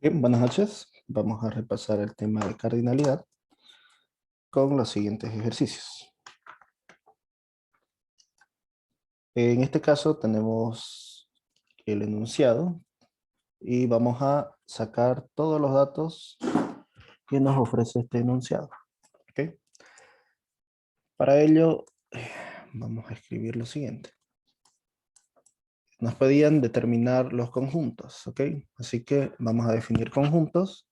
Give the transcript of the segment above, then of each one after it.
Bien, buenas noches. Vamos a repasar el tema de cardinalidad con los siguientes ejercicios. En este caso tenemos el enunciado y vamos a sacar todos los datos que nos ofrece este enunciado. ¿Ok? Para ello, vamos a escribir lo siguiente. Nos pedían determinar los conjuntos, ¿ok? Así que vamos a definir conjuntos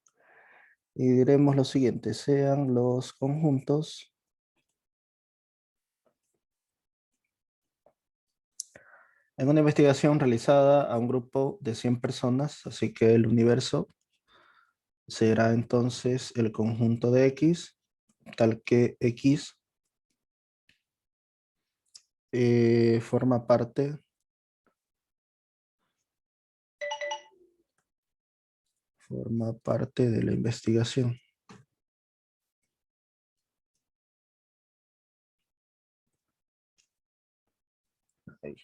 y diremos lo siguiente: sean los conjuntos en una investigación realizada a un grupo de 100 personas, así que el universo será entonces el conjunto de X, tal que X forma parte de la investigación. Ahí.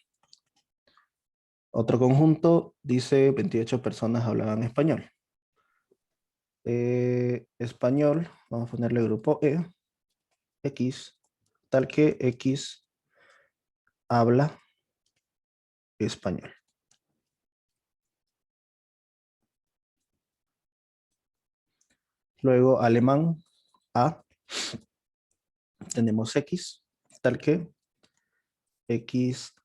Otro conjunto dice 28 personas hablaban español. Español, vamos a ponerle grupo E, X, tal que X habla español. Luego alemán, A, tenemos X, tal que X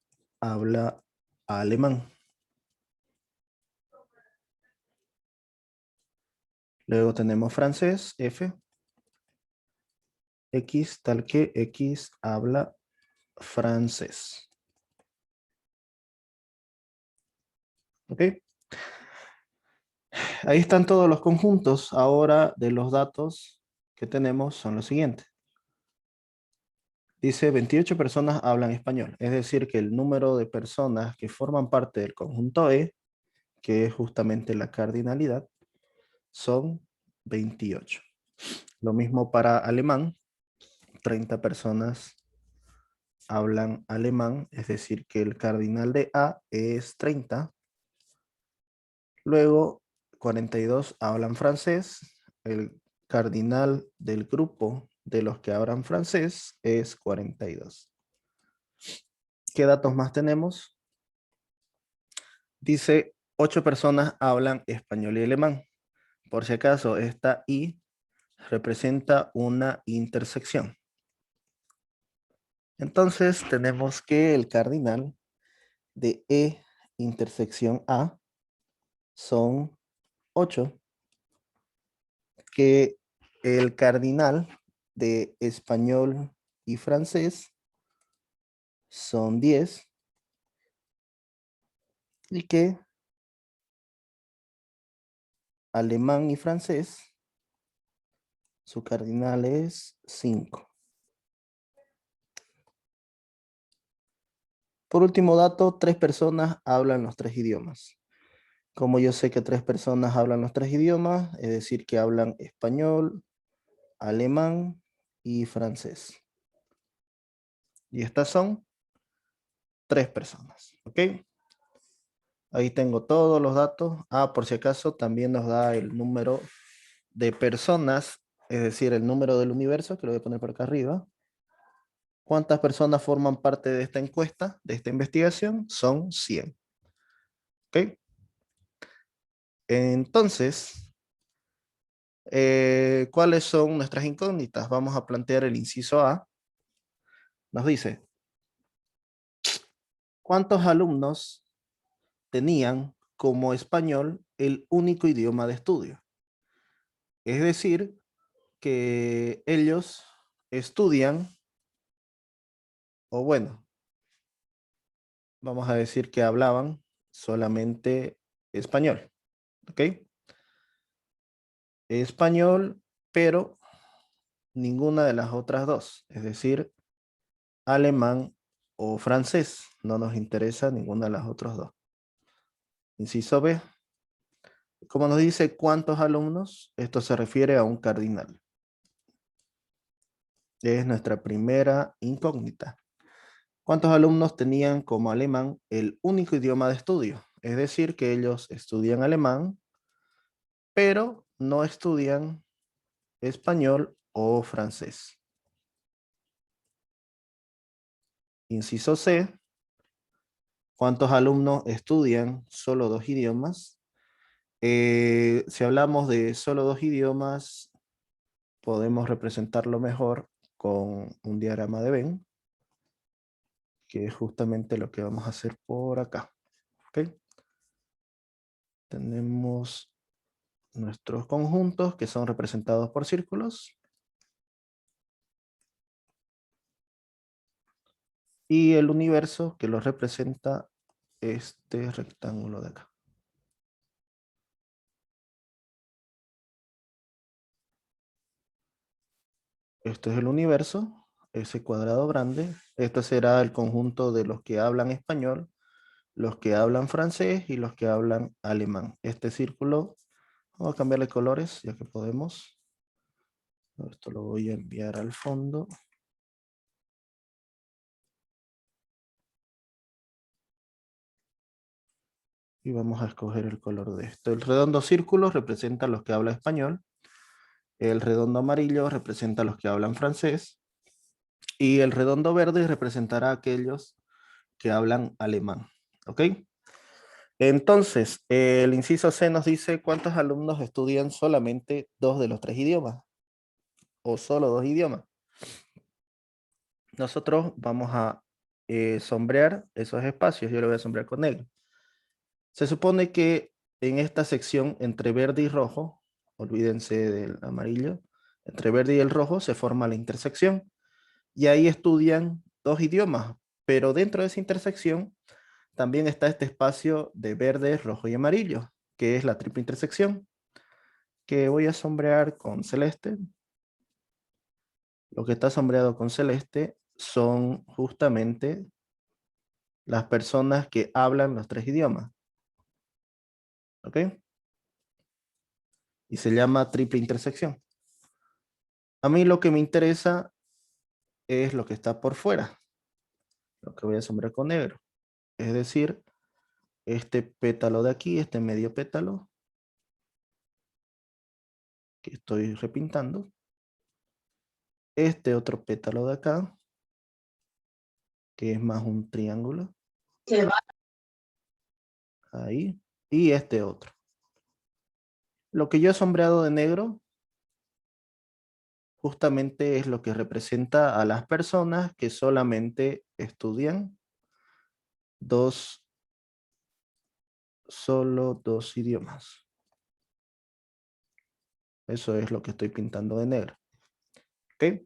habla alemán. Luego tenemos francés, F, X, tal que X habla francés. ¿Ok? Ahí están todos los conjuntos. Ahora de los datos que tenemos son los siguientes. Dice 28 personas hablan español. Es decir, que el número de personas que forman parte del conjunto E, que es justamente la cardinalidad, son 28. Lo mismo para alemán. 30 personas hablan alemán, es decir, que el cardinal de A es 30. Luego, 42 hablan francés. El cardinal del grupo de los que hablan francés es 42. ¿Qué datos más tenemos? Dice 8 personas hablan español y alemán. Por si acaso, esta I representa una intersección. Entonces tenemos que el cardinal de E intersección A son 8, que el cardinal de español y francés son 10 y que alemán y francés, su cardinal es 5. Por último dato, 3 personas hablan los 3 idiomas. Como yo sé que 3 personas hablan los 3 idiomas, es decir, que hablan español, alemán y francés. Y estas son 3 personas, ¿ok? Ahí tengo todos los datos. Por si acaso, también nos da el número de personas, es decir, el número del universo, que lo voy a poner por acá arriba. ¿Cuántas personas forman parte de esta encuesta, de esta investigación? Son 100. ¿Ok? Entonces, ¿cuáles son nuestras incógnitas? Vamos a plantear el inciso A. Nos dice, ¿cuántos alumnos tenían como español el único idioma de estudio? Es decir, que ellos estudian, o bueno, vamos a decir que hablaban solamente español. ¿Ok? Español, pero ninguna de las otras dos, es decir, alemán o francés. No nos interesa ninguna de las otras dos. Inciso B. Como nos dice cuántos alumnos, esto se refiere a un cardinal. Es nuestra primera incógnita. ¿Cuántos alumnos tenían como alemán el único idioma de estudio? Es decir, que ellos estudian alemán pero no estudian español o francés. Inciso C. ¿Cuántos alumnos estudian solo 2 idiomas? Si hablamos de solo 2 idiomas, podemos representarlo mejor con un diagrama de Venn, que es justamente lo que vamos a hacer por acá. ¿Okay? Tenemos nuestros conjuntos que son representados por círculos. Y el universo que lo representa este rectángulo de acá. Esto es el universo, ese cuadrado grande. Este será el conjunto de los que hablan español, los que hablan francés y los que hablan alemán. Este círculo, vamos a cambiarle colores ya que podemos. Esto lo voy a enviar al fondo. Y vamos a escoger el color de esto. El redondo círculo representa a los que hablan español. El redondo amarillo representa a los que hablan francés. Y el redondo verde representará a aquellos que hablan alemán. ¿Ok? Entonces, el inciso C nos dice cuántos alumnos estudian solamente 2 de los 3 idiomas. O solo 2 idiomas. Nosotros vamos a sombrear esos espacios. Yo lo voy a sombrear con negro. Se supone que en esta sección entre verde y rojo, olvídense del amarillo, entre verde y el rojo se forma la intersección. Y ahí estudian 2 idiomas. Pero dentro de esa intersección también está este espacio de verde, rojo y amarillo, que es la triple intersección, que voy a sombrear con celeste. Lo que está sombreado con celeste son justamente las personas que hablan los 3 idiomas. ¿Ok? Y se llama triple intersección. A mí lo que me interesa es lo que está por fuera, lo que voy a sombrear con negro. Es decir, este pétalo de aquí, este medio pétalo, que estoy repintando. Este otro pétalo de acá, que es más un triángulo. Ahí. Y este otro. Lo que yo he sombreado de negro justamente es lo que representa a las personas que solamente estudian solo dos idiomas. Eso es lo que estoy pintando de negro. ¿Ok?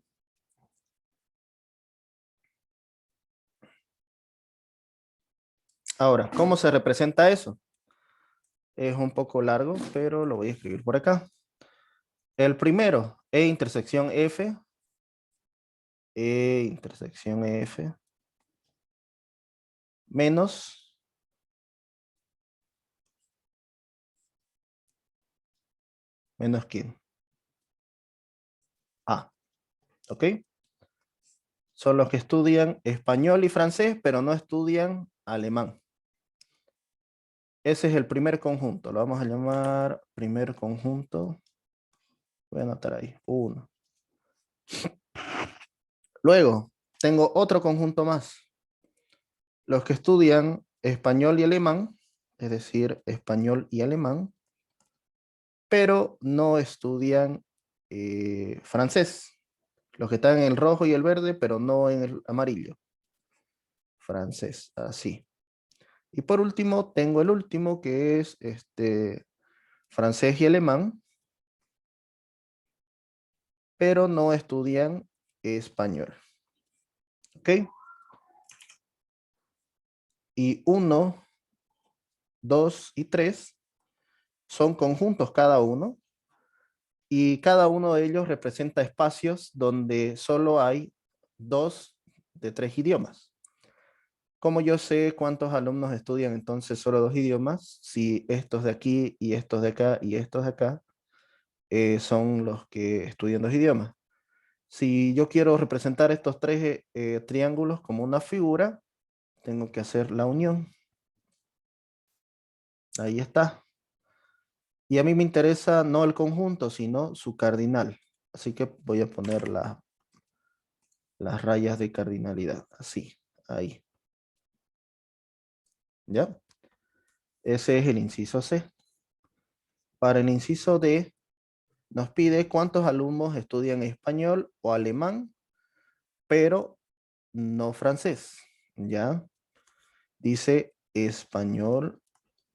Ahora, ¿cómo se representa eso? Es un poco largo, pero lo voy a escribir por acá. El primero, E intersección F. E intersección F. Menos. ¿Menos quién? A. ¿Ok? Son los que estudian español y francés, pero no estudian alemán. Ese es el primer conjunto. Lo vamos a llamar primer conjunto. Voy a anotar ahí. 1. Luego, tengo otro conjunto más. Los que estudian español y alemán, es decir, español y alemán, pero no estudian francés. Los que están en el rojo y el verde, pero no en el amarillo. Francés, así. Y por último, tengo el último que es francés y alemán, pero no estudian español. ¿Ok? Y 1, 2 y 3 son conjuntos cada uno, y cada uno de ellos representa espacios donde solo hay 2 de 3 idiomas. ¿Cómo yo sé cuántos alumnos estudian entonces solo 2 idiomas? Si estos de aquí y estos de acá y estos de acá son los que estudian 2 idiomas. Si yo quiero representar estos 3 triángulos como una figura, tengo que hacer la unión. Ahí está. Y a mí me interesa no el conjunto, sino su cardinal. Así que voy a poner las rayas de cardinalidad. Así, ahí. ¿Ya? Ese es el inciso C. Para el inciso D, nos pide cuántos alumnos estudian español o alemán, pero no francés. ¿Ya? Dice español.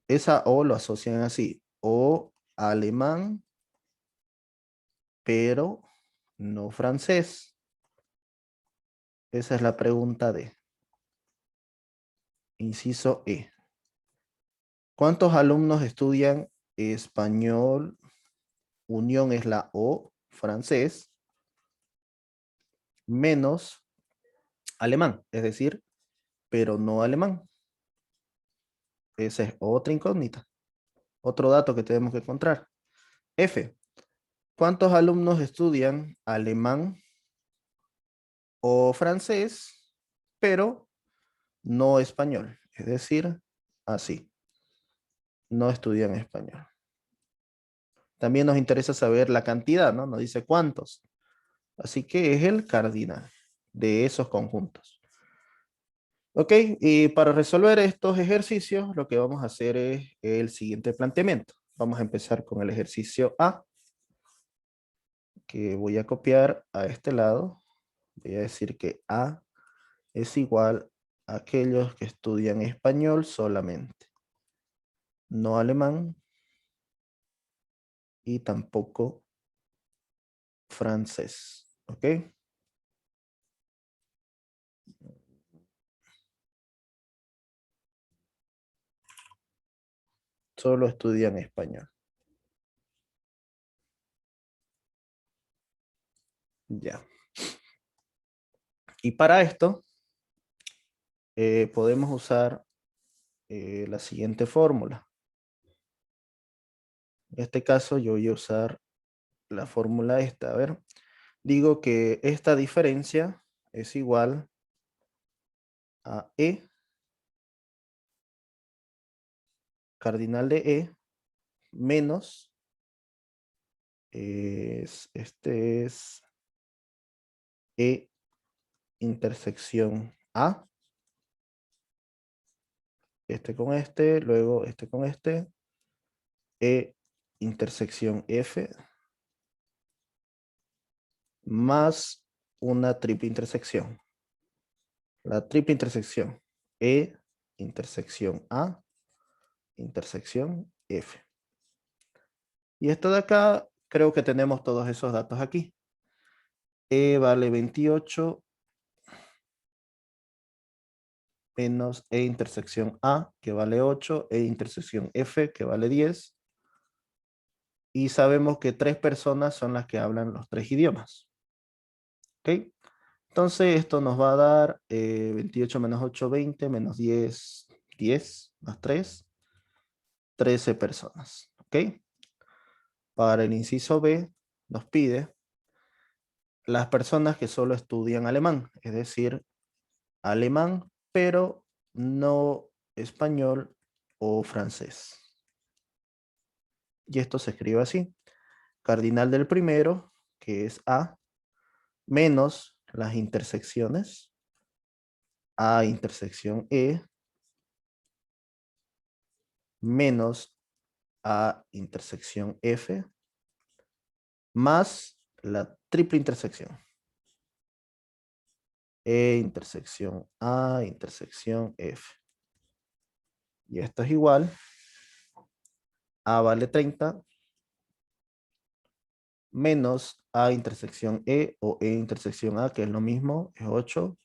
Esa O lo asocian así. O alemán, pero no francés. Esa es la pregunta D. Inciso E. ¿Cuántos alumnos estudian español? Unión es la O, francés, menos alemán, es decir, pero no alemán. Esa es otra incógnita. Otro dato que tenemos que encontrar. F. ¿Cuántos alumnos estudian alemán o francés, pero no español? Es decir, así. No estudian español. También nos interesa saber la cantidad, ¿no? Nos dice cuántos. Así que es el cardinal de esos conjuntos. Ok, y para resolver estos ejercicios, lo que vamos a hacer es el siguiente planteamiento. Vamos a empezar con el ejercicio A, que voy a copiar a este lado. Voy a decir que A es igual a aquellos que estudian español solamente, no alemán y tampoco francés. ¿Ok? Solo estudian español. Ya. Y para esto podemos usar la siguiente fórmula. En este caso yo voy a usar la fórmula esta. A ver, digo que esta diferencia es igual a E, cardinal de E, menos, este es E intersección A, este con este, luego este con este, E intersección F, más una triple intersección. La triple intersección E intersección A, intersección F. Y esto de acá, creo que tenemos todos esos datos aquí. E vale 28 menos E intersección A, que vale 8, E intersección F, que vale 10. Y sabemos que 3 personas son las que hablan los 3 idiomas. ¿Ok? Entonces esto nos va a dar 28 menos 8, 20, menos 10, 10, más 3, 13 personas. ¿Ok? Para el inciso B nos pide las personas que solo estudian alemán, es decir, alemán, pero no español o francés. Y esto se escribe así. Cardinal del primero, que es A, menos las intersecciones A intersección E, menos A intersección F, más la triple intersección. E intersección A intersección F. Y esto es igual. A vale 30 menos A intersección E o E intersección A, que es lo mismo, es 8.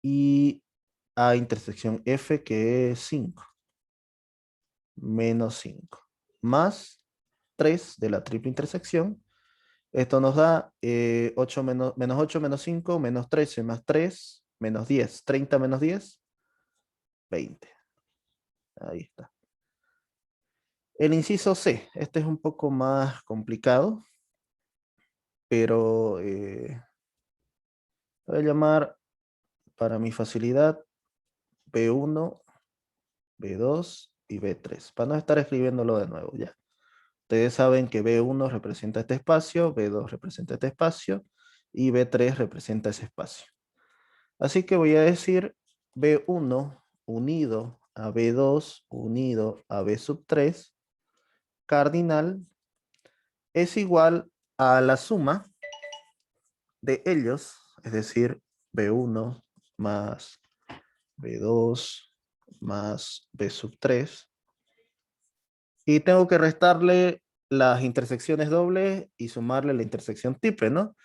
Y A intersección F, que es 5. Menos 5. Más 3 de la triple intersección. Esto nos da 8 menos 8 menos 5, menos 13 más 3, menos 10. 30 menos 10, 20. Ahí está. El inciso C. Este es un poco más complicado, pero voy a llamar para mi facilidad B1, B2 y B3, para no estar escribiéndolo de nuevo ya. Ustedes saben que B1 representa este espacio, B2 representa este espacio y B3 representa ese espacio. Así que voy a decir B1 unido a B2 unido a B sub 3 cardinal es igual a la suma de ellos, es decir, B1 más B2 más B sub 3. Y tengo que restarle las intersecciones dobles y sumarle la intersección triple, ¿no?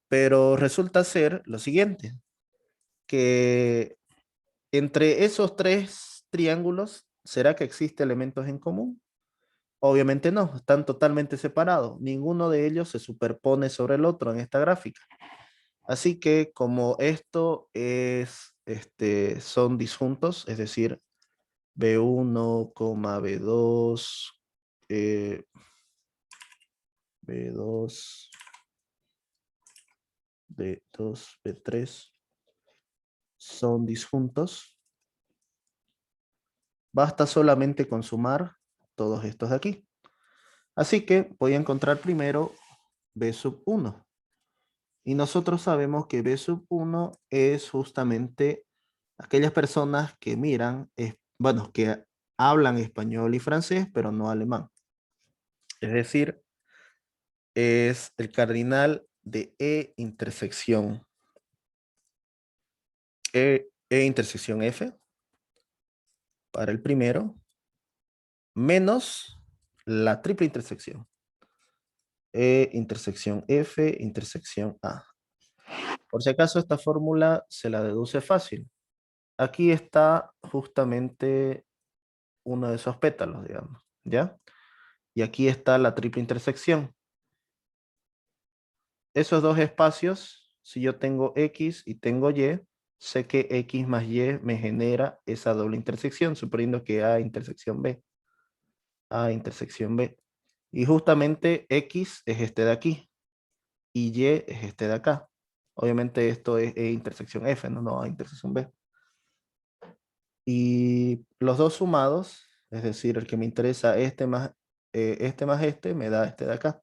Pero resulta ser lo siguiente, que entre esos tres triángulos, ¿será que existe elementos en común? Obviamente no, están totalmente separados. Ninguno de ellos se superpone sobre el otro en esta gráfica. Así que como esto es, son disjuntos, es decir, B1, B2, B2, B2, B3 son disjuntos. Basta solamente con sumar todos estos de aquí. Así que voy a encontrar primero B sub 1. Y nosotros sabemos que B sub 1 es justamente aquellas personas que miran, bueno, que hablan español y francés, pero no alemán. Es decir, es el cardinal de E intersección intersección F para el primero, menos la triple intersección. E intersección F intersección A. Por si acaso esta fórmula se la deduce fácil. Aquí está justamente uno de esos pétalos, digamos, ¿ya? Y aquí está la triple intersección. Esos dos espacios, si yo tengo X y tengo Y, sé que X más Y me genera esa doble intersección, suponiendo que A intersección B. A intersección B. Y justamente X es este de aquí y Y es este de acá. Obviamente esto es E intersección F, no A intersección B. Y los dos sumados, es decir, el que me interesa este más este, me da este de acá.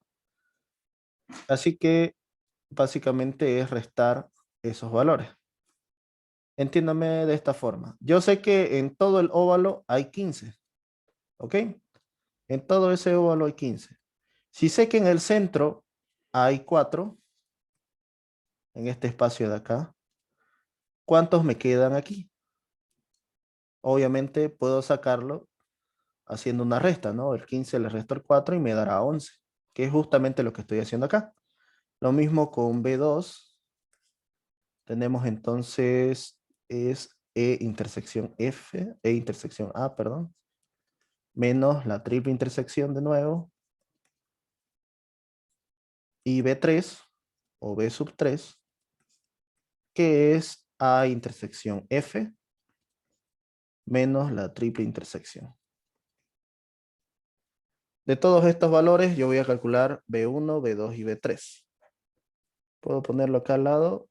Así que básicamente es restar esos valores. Entiéndame de esta forma. Yo sé que en todo el óvalo hay 15, ¿ok? En todo ese óvalo hay 15. Si sé que en el centro hay 4, en este espacio de acá, ¿cuántos me quedan aquí? Obviamente puedo sacarlo haciendo una resta, ¿no? El 15 le resto el 4 y me dará 11, que es justamente lo que estoy haciendo acá. Lo mismo con B2. Tenemos entonces es E intersección F, E intersección A, perdón, menos la triple intersección de nuevo, y B3 o B sub 3, que es A intersección F, menos la triple intersección. De todos estos valores, yo voy a calcular B1, B2 y B3. Puedo ponerlo acá al lado,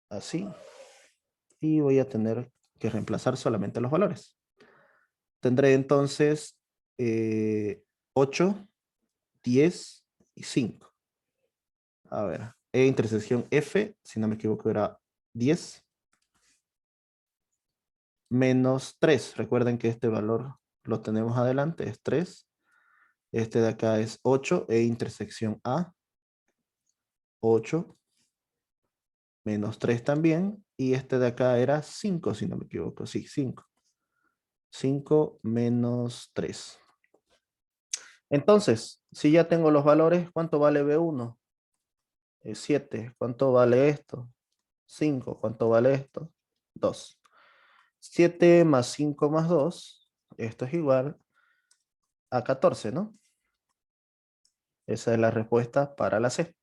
así, y voy a tener que reemplazar solamente los valores. Tendré entonces 8, 10 y 5. A ver, E intersección F, si no me equivoco era 10, menos 3. Recuerden que este valor lo tenemos adelante, es 3. Este de acá es 8, E intersección A, 8, menos 3 también. Y este de acá era 5, si no me equivoco. Sí, 5. 5 menos 3. Entonces, si ya tengo los valores, ¿cuánto vale B1? Es 7. ¿Cuánto vale esto? 5. ¿Cuánto vale esto? 2. 7 más 5 más 2, esto es igual a 14, ¿no? Esa es la respuesta para la C.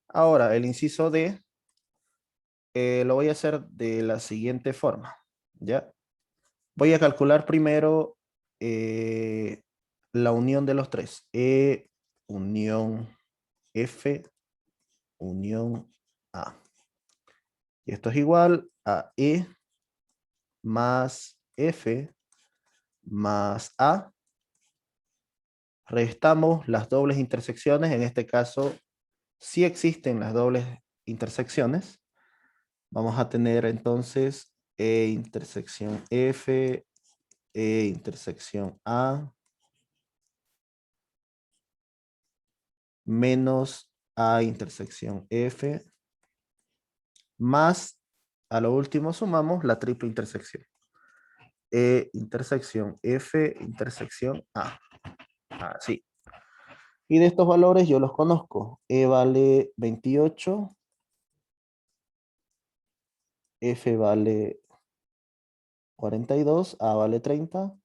Ahora, el inciso D lo voy a hacer de la siguiente forma, ¿ya? Voy a calcular primero la unión de los tres. E unión F unión A. Y esto es igual a E más F más A restamos las dobles intersecciones. En este caso, sí existen las dobles intersecciones. Vamos a tener entonces E intersección F, E intersección A, menos A intersección F, más, a lo último sumamos la triple intersección. E intersección F intersección A. Así. Y de estos valores yo los conozco. E vale 28. F vale 42. A vale 30.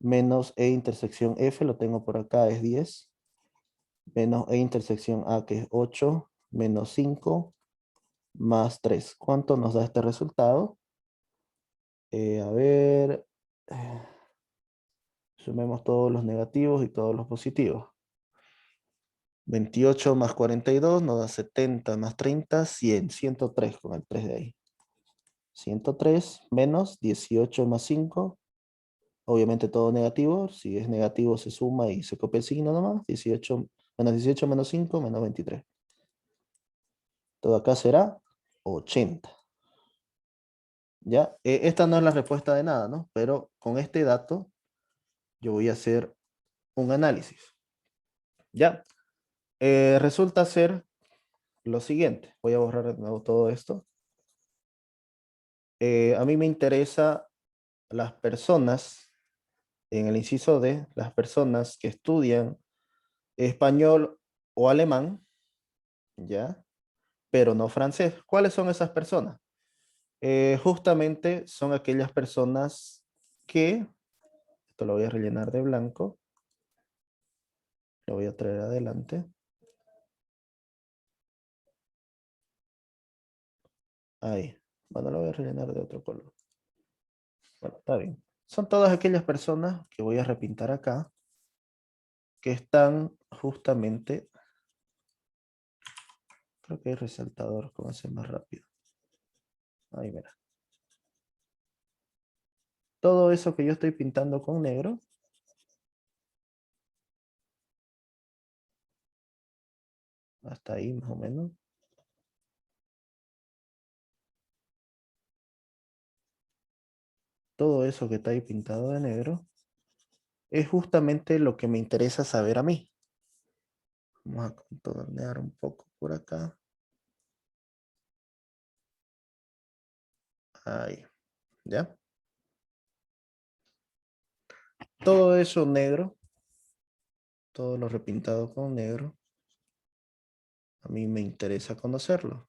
Menos E intersección F, lo tengo por acá, es 10. Menos E intersección A, que es 8. Menos 5. Más 3. ¿Cuánto nos da este resultado? A ver. Sumemos todos los negativos y todos los positivos. 28 más 42 nos da 70 más 30, 100. 103 con el 3 de ahí. 103 menos 18 más 5. Obviamente todo negativo. Si es negativo se suma y se copia el signo nomás. 18 menos 18 menos 5 menos 23. Todo acá será 80. ¿Ya? Esta no es la respuesta de nada, ¿no? Pero con este dato yo voy a hacer un análisis. ¿Ya? Resulta ser lo siguiente. Voy a borrar de nuevo todo esto. A mí me interesa las personas, en el inciso D, las personas que estudian español o alemán, ¿ya? Pero no francés. ¿Cuáles son esas personas? Justamente son aquellas personas que, esto lo voy a rellenar de blanco, lo voy a traer adelante. Ahí. Bueno, lo voy a rellenar de otro color. Bueno, está bien. Son todas aquellas personas que voy a repintar acá, que están justamente, creo que hay resaltador, como hacer más rápido. Ahí mira. Todo eso que yo estoy pintando con negro, hasta ahí más o menos. Todo eso que está ahí pintado de negro, es justamente lo que me interesa saber a mí. Vamos a contornear un poco por acá. Ahí, ¿ya? Todo eso negro, todo lo repintado con negro, a mí me interesa conocerlo.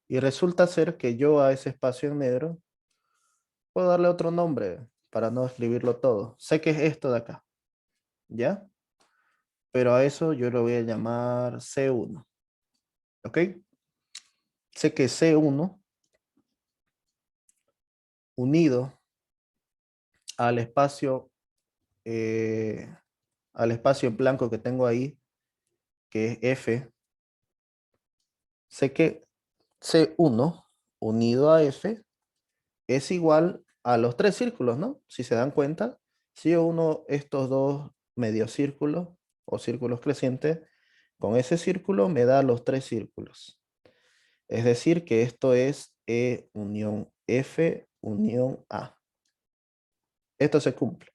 Y resulta ser que yo a ese espacio en negro puedo darle otro nombre para no escribirlo todo. Sé que es esto de acá, ¿ya? Pero a eso yo lo voy a llamar C1, ¿ok? Sé que C1 unido al espacio, eh, al espacio en blanco que tengo ahí, que es F, sé que C1 unido a F es igual a los tres círculos, ¿no? Si se dan cuenta, si yo uno estos dos mediocírculos o círculos crecientes, con ese círculo me da los tres círculos. Es decir, que esto es E unión F unión A. Esto se cumple.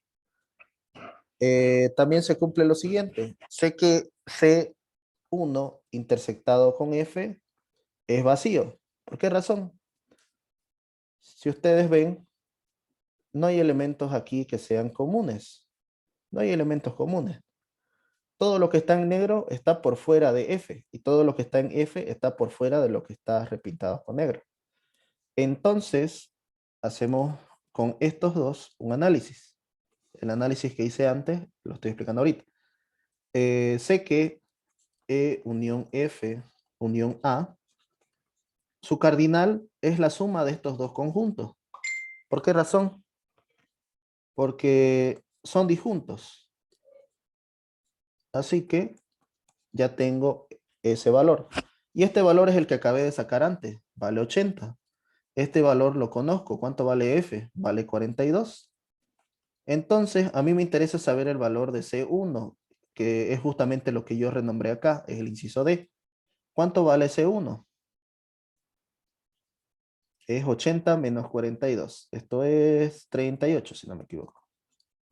También se cumple lo siguiente. Sé que C1 intersectado con F es vacío. ¿Por qué razón? Si ustedes ven, no hay elementos aquí que sean comunes. No hay elementos comunes. Todo lo que está en negro está por fuera de F y todo lo que está en F está por fuera de lo que está repintado con negro. Entonces, hacemos con estos dos un análisis. El análisis que hice antes lo estoy explicando ahorita. Sé que E unión F unión A, su cardinal es la suma de estos dos conjuntos. ¿Por qué razón? Porque son disjuntos. Así que ya tengo ese valor. Y este valor es el que acabé de sacar antes. Vale 80. Este valor lo conozco. ¿Cuánto vale F? Vale 42. Entonces, a mí me interesa saber el valor de C1, que es justamente lo que yo renombré acá, es el inciso D. ¿Cuánto vale C1? Es 80 menos 42. Esto es 38, si no me equivoco.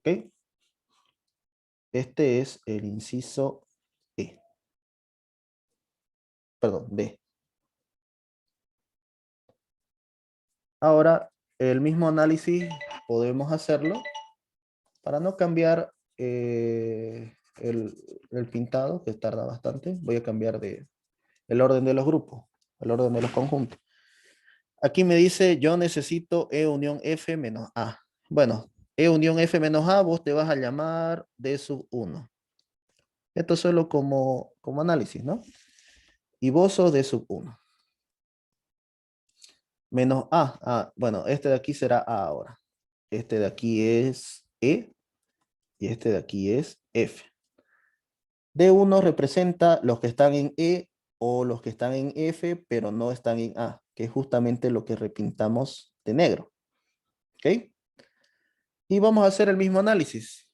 ¿Ok? Este es el inciso E. Perdón, D. Ahora, el mismo análisis podemos hacerlo para no cambiar el pintado, que tarda bastante. Voy a cambiar el orden de los grupos, el orden de los conjuntos. Aquí me dice, yo necesito E unión F menos A. Bueno, E unión F menos A, vos te vas a llamar D sub 1. Esto solo como análisis, ¿no? Y vos sos D sub 1. Menos A. Bueno, este de aquí será A ahora. Este de aquí es E y este de aquí es F. D1 representa los que están en E o los que están en F, pero no están en A, que es justamente lo que repintamos de negro. ¿Ok? Y vamos a hacer el mismo análisis.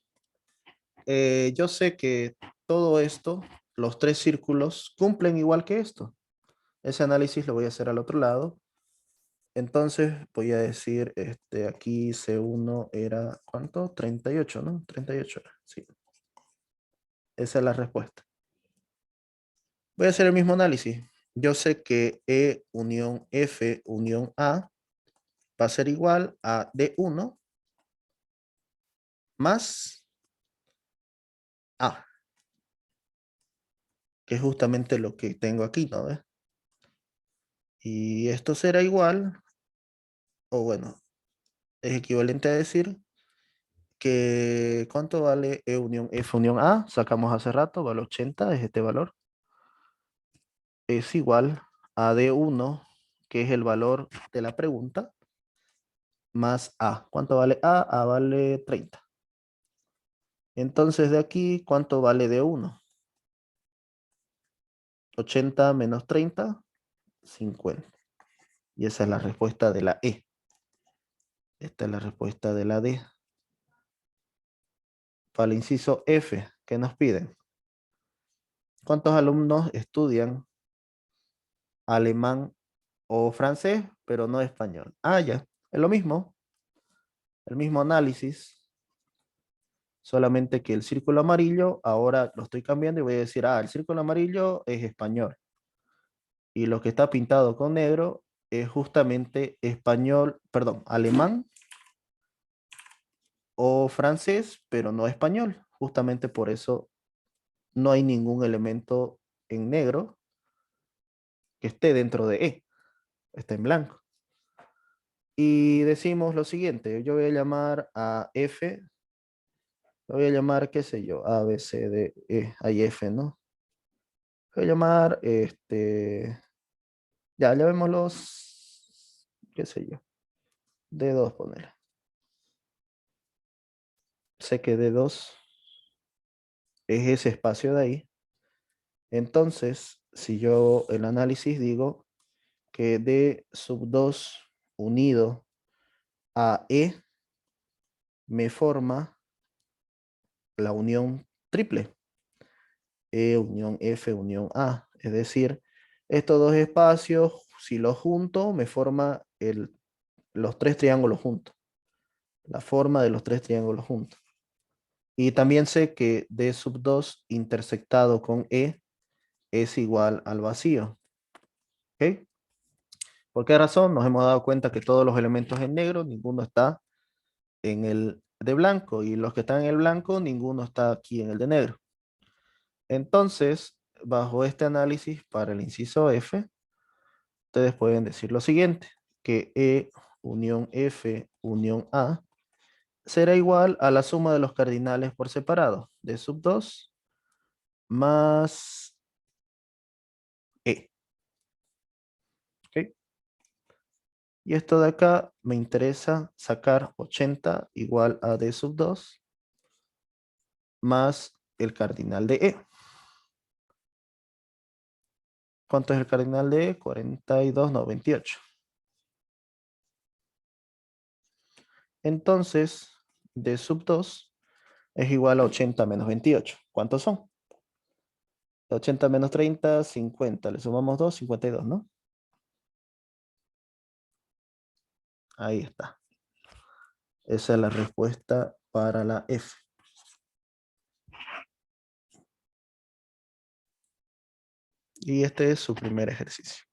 Yo sé que todo esto, los tres círculos, cumplen igual que esto. Ese análisis lo voy a hacer al otro lado. Entonces voy a decir, aquí C1 era, ¿cuánto? 38, ¿no? 38 era, sí. Esa es la respuesta. Voy a hacer el mismo análisis. Yo sé que E unión F unión A va a ser igual a D1 más A, que es justamente lo que tengo aquí, ¿no ves? Y esto será igual, o bueno, es equivalente a decir que ¿cuánto vale E unión F unión A? Sacamos hace rato, vale 80, es este valor. Es igual a D1, que es el valor de la pregunta, más A. ¿Cuánto vale A? A vale 30. Entonces de aquí, ¿cuánto vale D1? 80 menos 30, 50. Y esa es la respuesta de la E. Esta es la respuesta de la D. Para el inciso F, ¿qué nos piden? ¿Cuántos alumnos estudian alemán o francés, pero no español? Ah, ya, es lo mismo, el mismo análisis, solamente que el círculo amarillo, ahora lo estoy cambiando y voy a decir, el círculo amarillo es español. Y lo que está pintado con negro es justamente español, perdón, alemán o francés, pero no español. Justamente por eso no hay ningún elemento en negro que esté dentro de E, está en blanco. Y decimos lo siguiente, yo voy a llamar a F, lo voy a llamar, qué sé yo, A, B, C, D, E, hay F, ¿no? Voy a llamar, ya, llamémoslos, qué sé yo, D2, poner. Sé que D2 es ese espacio de ahí. Entonces, si yo el análisis digo que D sub 2 unido a E me forma la unión triple. E unión F unión A. Es decir, estos dos espacios, si los junto, me forma los tres triángulos juntos. La forma de los tres triángulos juntos. Y también sé que D sub 2 intersectado con E es igual al vacío. ¿Ok? ¿Por qué razón? Nos hemos dado cuenta que todos los elementos en negro, ninguno está en el de blanco. Y los que están en el blanco, ninguno está aquí en el de negro. Entonces, bajo este análisis para el inciso F, ustedes pueden decir lo siguiente, que E unión F unión A será igual a la suma de los cardinales por separado, D sub 2 más E. ¿Ok? Y esto de acá me interesa sacar 80 igual a D sub 2 más el cardinal de E. ¿Cuánto es el cardinal de E? 42, no, 28. Entonces, de sub 2 es igual a 80 menos 28. ¿Cuántos son? 80 menos 30, 50. Le sumamos 2, 52, ¿no? Ahí está. Esa es la respuesta para la F. Y este es su primer ejercicio.